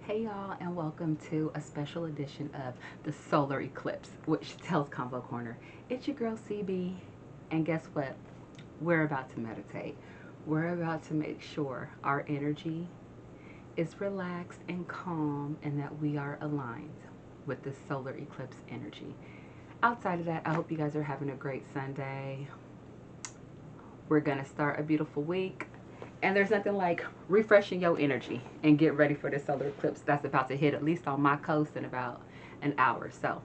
Hey y'all, and welcome to a special edition of the Solar Eclipse, which tells Convo Corner. It's your girl CB, and guess what? We're about to meditate. We're about to make sure our energy is relaxed and calm and that we are aligned with this solar eclipse energy. Outside of that, I hope you guys are having a great Sunday. We're going to start a beautiful week. And there's nothing like refreshing your energy and get ready for the solar eclipse that's about to hit, at least on my coast, in about an hour. So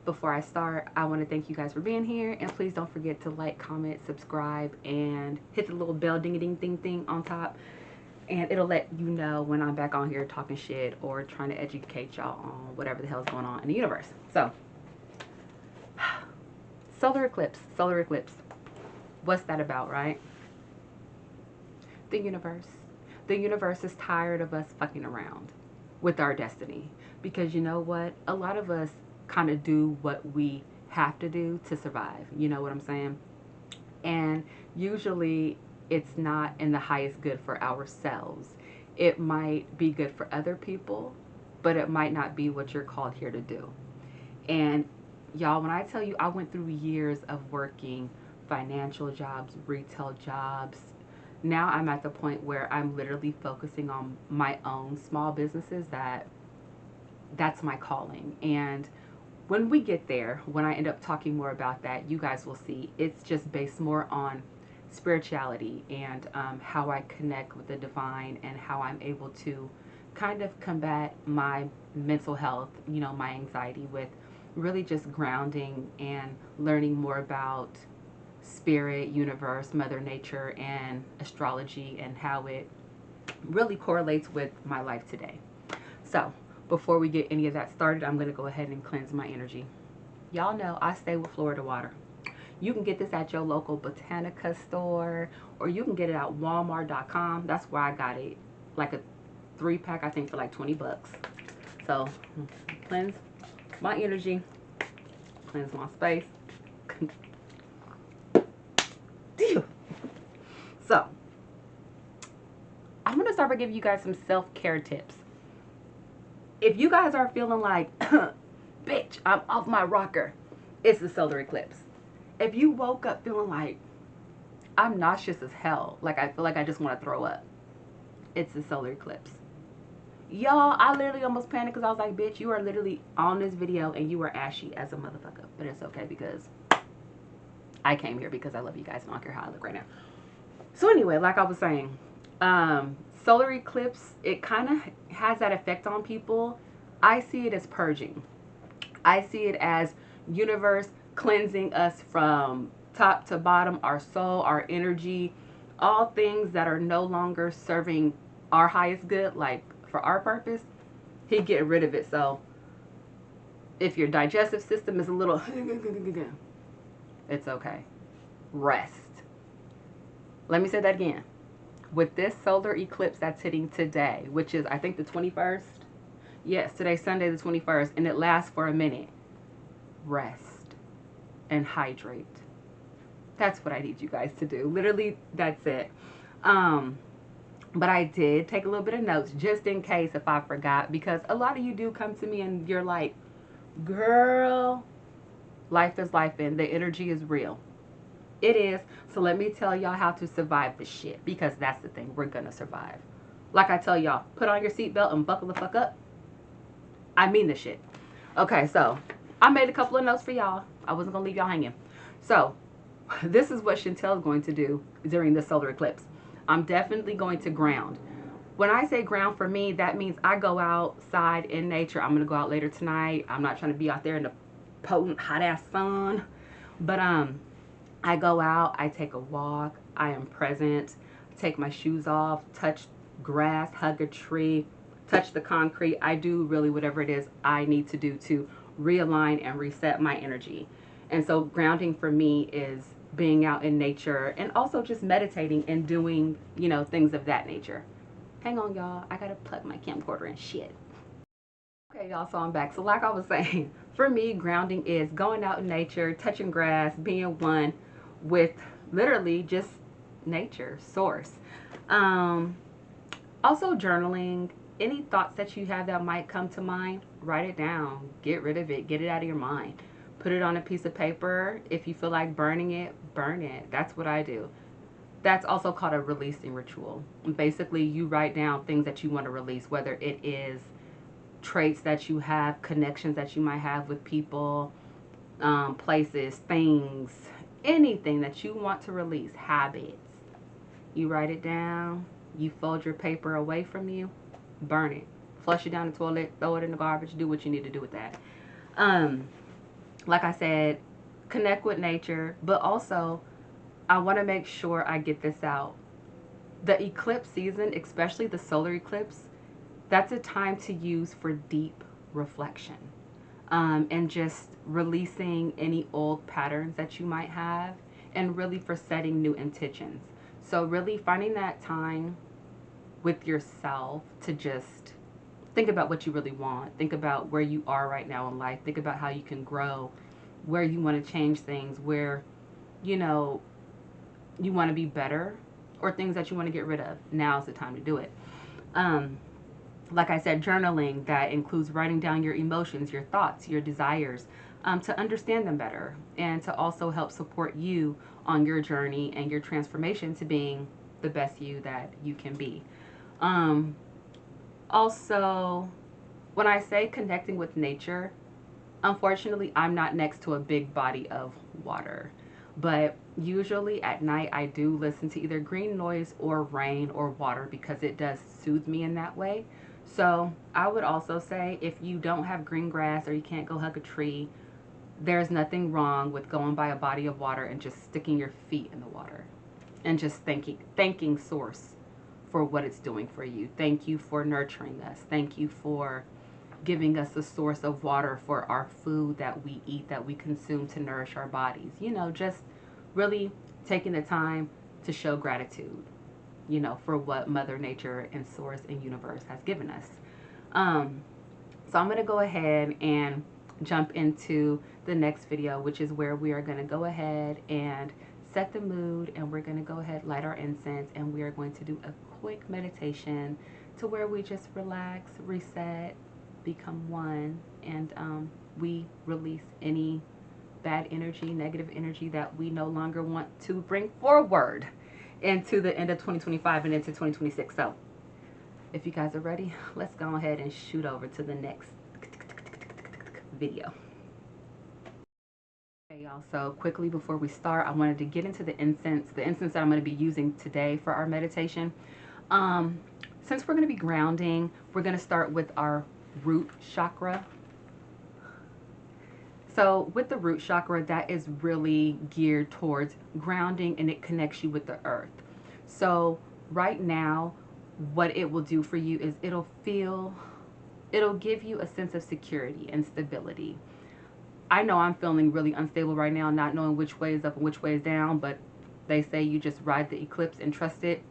before I start, I want to thank you guys for being here. And please don't forget to like, comment, subscribe, and hit the little bell ding-a-ding-ding-ding on top. And it'll let you know when I'm back on here talking shit or trying to educate y'all on whatever the hell's going on in the universe. So, solar eclipse, solar eclipse. What's that about, right? The universe. The universe is tired of us fucking around with our destiny. Because you know what? A lot of us kind of do what we have to do to survive. You know what I'm saying? And usually it's not in the highest good for ourselves. It might be good for other people, but it might not be what you're called here to do. And y'all, when I tell you I went through years of working financial jobs, retail jobs, now I'm at the point where I'm literally focusing on my own small businesses that's my calling. And when we get there, when I end up talking more about that, you guys will see it's just based more on spirituality and how I connect with the divine and how I'm able to kind of combat my mental health, my anxiety with really just grounding and learning more about spirit, universe, mother nature, and astrology, and how it really correlates with my life today. So before we get any of that started, I'm going to go ahead and cleanse my energy. Y'all know I stay with Florida water. You can get this at your local Botanica store, or you can get it at walmart.com. That's where I got it, like a 3-pack, I think, for like 20 bucks. So cleanse my energy, cleanse my space. So, I'm going to start by giving you guys some self-care tips. If you guys are feeling like, bitch, I'm off my rocker, it's the solar eclipse. If you woke up feeling like, I'm nauseous as hell, like I feel like I just want to throw up, it's the solar eclipse. Y'all, I literally almost panicked because I was like, bitch, you are literally on this video and you are ashy as a motherfucker. But it's okay because I came here because I love you guys and I don't care how I look right now. So anyway, like I was saying, solar eclipse, it kind of has that effect on people. I see it as purging. I see it as universe cleansing us from top to bottom, our soul, our energy, all things that are no longer serving our highest good, like for our purpose. He get rid of it. So if your digestive system is a little, it's okay. Rest. Let me say that again. With this solar eclipse that's hitting today, which is, I think, the 21st. Yes, today's Sunday the 21st, and it lasts for a minute. Rest and hydrate. That's what I need you guys to do. Literally, that's it. But I did take a little bit of notes just in case if I forgot, because a lot of you do come to me and you're like, girl, life is life and the energy is real. It is. So let me tell y'all how to survive this shit, because that's the thing. We're gonna survive. Like I tell y'all, put on your seatbelt and buckle the fuck up. I mean the shit. Okay, so I made a couple of notes for y'all. I wasn't gonna leave y'all hanging. So this is what Chantel's going to do during the solar eclipse. I'm definitely going to ground. When I say ground, for me, that means I go outside in nature. I'm gonna go out later tonight. I'm not trying to be out there in the potent hot ass sun, but I go out, I take a walk, I am present, take my shoes off, touch grass, hug a tree, touch the concrete. I do really whatever it is I need to do to realign and reset my energy. And so grounding for me is being out in nature and also just meditating and doing, things of that nature. Hang on, y'all. I gotta plug my camcorder in shit. Okay, y'all, so I'm back. So like I was saying, for me, grounding is going out in nature, touching grass, being one with literally just nature, source. Also journaling, any thoughts that you have that might come to mind, write it down, get rid of it, get it out of your mind. Put it on a piece of paper. If you feel like burning it, burn it. That's what I do. That's also called a releasing ritual. Basically, you write down things that you want to release, whether it is traits that you have, connections that you might have with people, places, things, anything that you want to release, habits. You write it down, you fold your paper away from you, burn it, flush it down the toilet, throw it in the garbage, do what you need to do with that. Um, like I said, connect with nature, but also I want to make sure I get this out. The eclipse season, especially the solar eclipse, that's a time to use for deep reflection, and just releasing any old patterns that you might have, and really for setting new intentions. So, really finding that time with yourself to just think about what you really want, think about where you are right now in life, think about how you can grow, where you want to change things, where you know you want to be better, or things that you want to get rid of. Now's the time to do it. Um, like I said, journaling that includes writing down your emotions, your thoughts, your desires, to understand them better and to also help support you on your journey and your transformation to being the best you that you can be. Um, Also, when I say connecting with nature, unfortunately, I'm not next to a big body of water. But usually at night, I do listen to either green noise or rain or water because it does soothe me in that way. So I would also say if you don't have green grass or you can't go hug a tree, there's nothing wrong with going by a body of water and just sticking your feet in the water and just thanking source for what it's doing for you. Thank you for nurturing us. Thank you for giving us a source of water for our food that we eat, that we consume to nourish our bodies. Just really taking the time to show gratitude, for what Mother Nature and Source and Universe has given us. Um, so I'm going to go ahead and jump into the next video, which is where we are going to go ahead and set the mood, and we're going to go ahead, light our incense, and we are going to do a quick meditation to where we just relax, reset, become one, and we release any bad energy, negative energy that we no longer want to bring forward into the end of 2025 and into 2026. So if you guys are ready, let's go ahead and shoot over to the next video. Okay, y'all, so quickly before we start, I wanted to get into the incense that I'm going to be using today for our meditation. Since we're going to be grounding, we're going to start with our root chakra. So with the root chakra, that is really geared towards grounding, and it connects you with the earth. So right now, what it will do for you is it'll give you a sense of security and stability. I know I'm feeling really unstable right now, not knowing which way is up and which way is down, but they say you just ride the eclipse and trust it.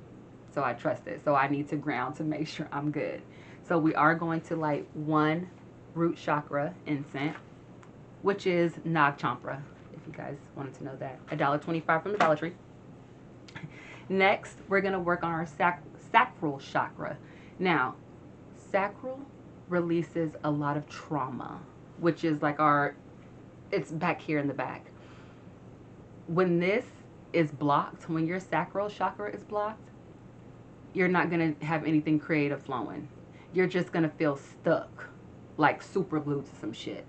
So I trust it. So I need to ground to make sure I'm good. So we are going to light one root chakra incense, which is Nag Champra, if you guys wanted to know that. $1.25 from the Dollar Tree. Next, we're going to work on our sacral chakra. Now, sacral releases a lot of trauma, which is like it's back here in the back. When this is blocked, when your sacral chakra is blocked, you're not going to have anything creative flowing. You're just going to feel stuck, like super glued to some shit.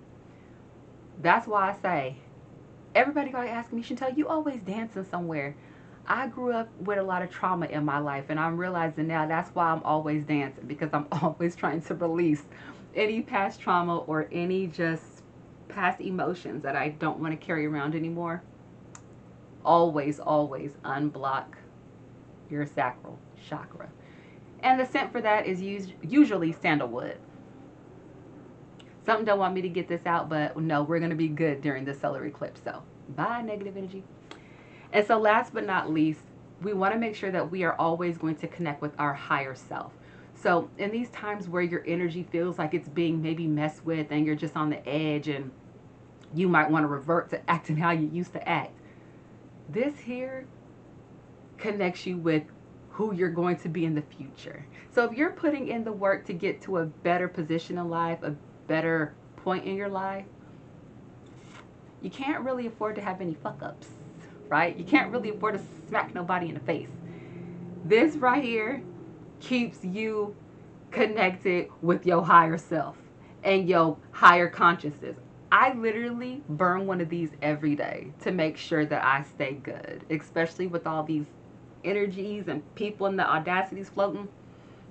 That's why I say, everybody always asking me, Chantel, you always dancing somewhere. I grew up with a lot of trauma in my life, and I'm realizing now that's why I'm always dancing, because I'm always trying to release any past trauma or any just past emotions that I don't want to carry around anymore. Always, always unblock your sacral chakra. And the scent for that is usually sandalwood. Something don't want me to get this out, but no, we're going to be good during the solar eclipse. So bye, negative energy. And so last but not least, we want to make sure that we are always going to connect with our higher self. So in these times where your energy feels like it's being maybe messed with and you're just on the edge and you might want to revert to acting how you used to act, this here connects you with who you're going to be in the future. So if you're putting in the work to get to a better position in life, a better point in your life, you can't really afford to have any fuck ups, right? You can't really afford to smack nobody in the face. This right here keeps you connected with your higher self and your higher consciousness. I literally burn one of these every day to make sure that I stay good, especially with all these energies and people and the audacities floating.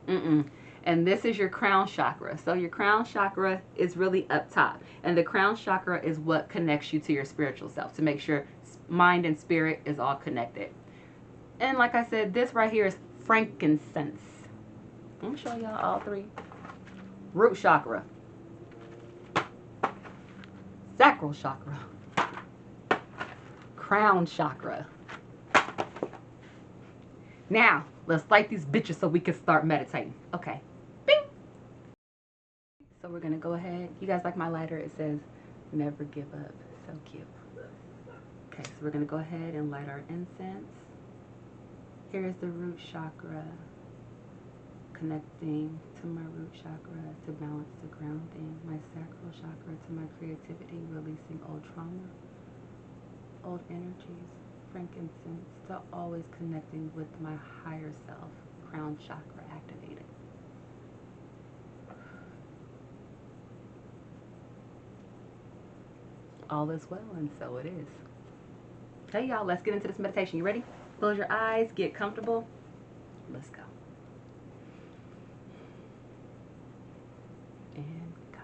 And this is your crown chakra. So your crown chakra is really up top. And the crown chakra is what connects you to your spiritual self, to make sure mind and spirit is all connected. And like I said, this right here is frankincense. I'm going to show y'all all three. Root chakra. Sacral chakra. Crown chakra. Now, let's light these bitches so we can start meditating. Okay. Bing! So we're going to go ahead. You guys like my lighter? It says, never give up. So cute. Okay, so we're going to go ahead and light our incense. Here is the root chakra. Connecting to my root chakra to balance the grounding. My sacral chakra to my creativity, releasing old trauma, old energies. Frankincense to always connecting with my higher self. Crown chakra activated. All is well, and so it is. Hey y'all, let's get into this meditation. You ready? Close your eyes, get comfortable. Let's go. And go.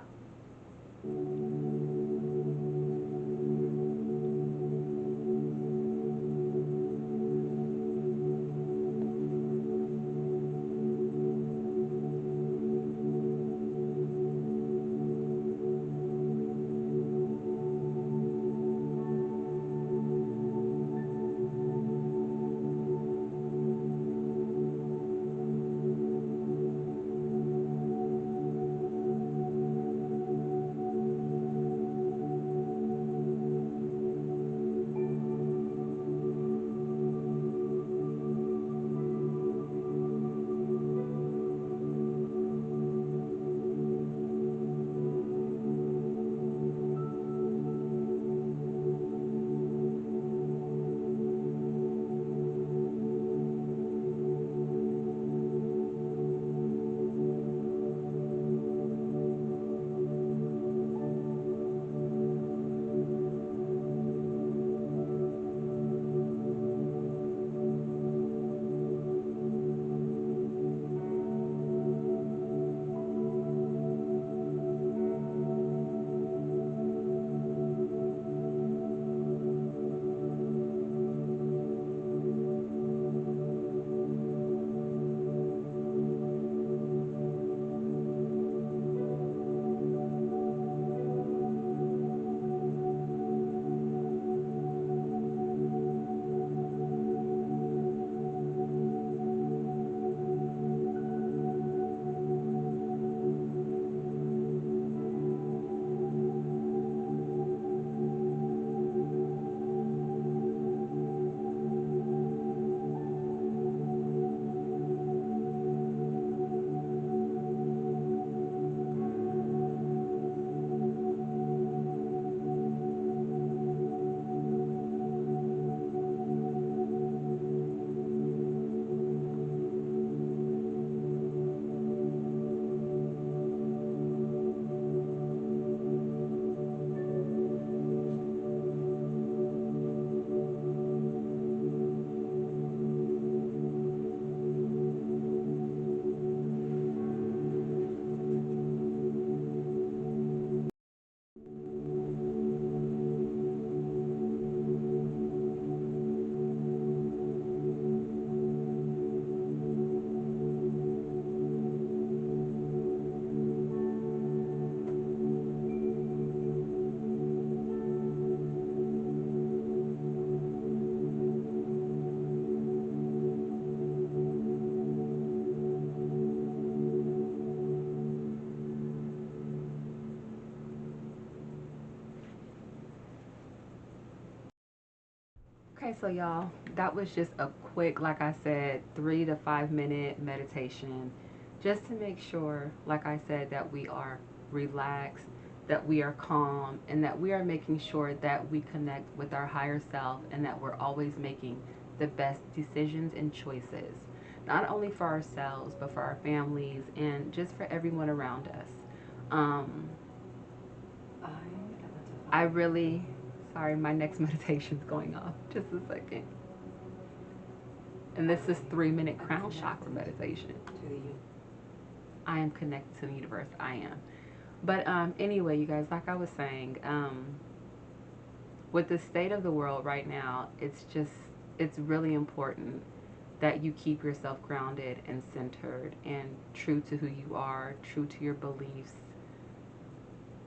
So y'all, that was just a quick, like I said, 3 to 5 minute meditation, just to make sure, like I said, that we are relaxed, that we are calm, and that we are making sure that we connect with our higher self, and that we're always making the best decisions and choices, not only for ourselves, but for our families and just for everyone around us. Um, I really, sorry, my next meditation's going off. Just a second. And this is 3 minute crown chakra meditation. I am connected to the universe. I am. But anyway, you guys, like I was saying, with the state of the world right now, it's really important that you keep yourself grounded and centered and true to who you are, true to your beliefs,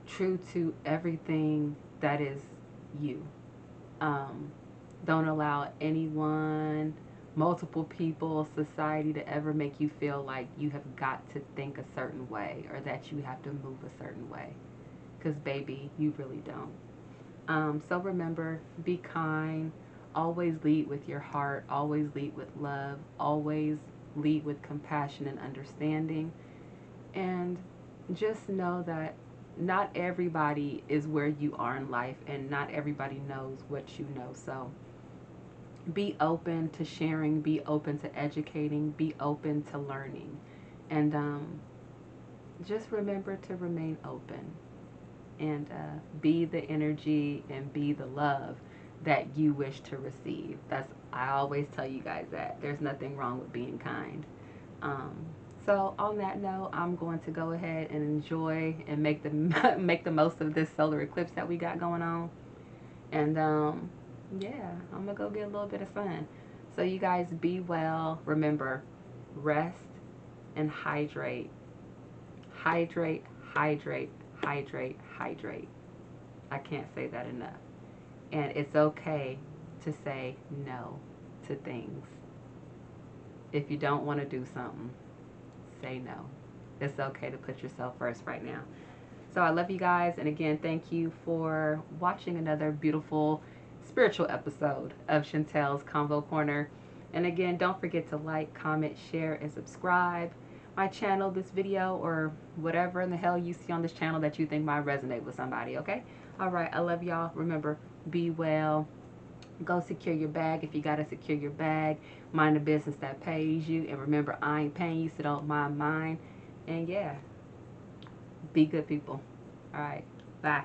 true to everything that is you. Um, don't allow anyone, multiple people, society to ever make you feel like you have got to think a certain way or that you have to move a certain way. Because, baby, you really don't. So remember, be kind. Always lead with your heart. Always lead with love. Always lead with compassion and understanding. And just know that not everybody is where you are in life, and not everybody knows what you know. So be open to sharing, be open to educating, be open to learning. And just remember to remain open, and be the energy and be the love that you wish to receive. That's, I always tell you guys that there's nothing wrong with being kind. Um, so on that note, I'm going to go ahead and enjoy and make the make the most of this solar eclipse that we got going on. And yeah, I'm gonna go get a little bit of sun. So you guys be well. Remember, rest and hydrate. Hydrate, hydrate, hydrate, hydrate. I can't say that enough. And it's okay to say no to things. If you don't want to do something, say no. It's okay to put yourself first right now. So I love you guys. And again, thank you for watching another beautiful spiritual episode of Chantel's Convo Corner. And again, don't forget to like, comment, share, and subscribe my channel, this video, or whatever in the hell you see on this channel that you think might resonate with somebody, okay? All right, I love y'all. Remember, be well. Go secure your bag if you got to secure your bag. Mind the business that pays you. And remember, I ain't paying you, so don't mind mine. And yeah, be good people. All right, bye.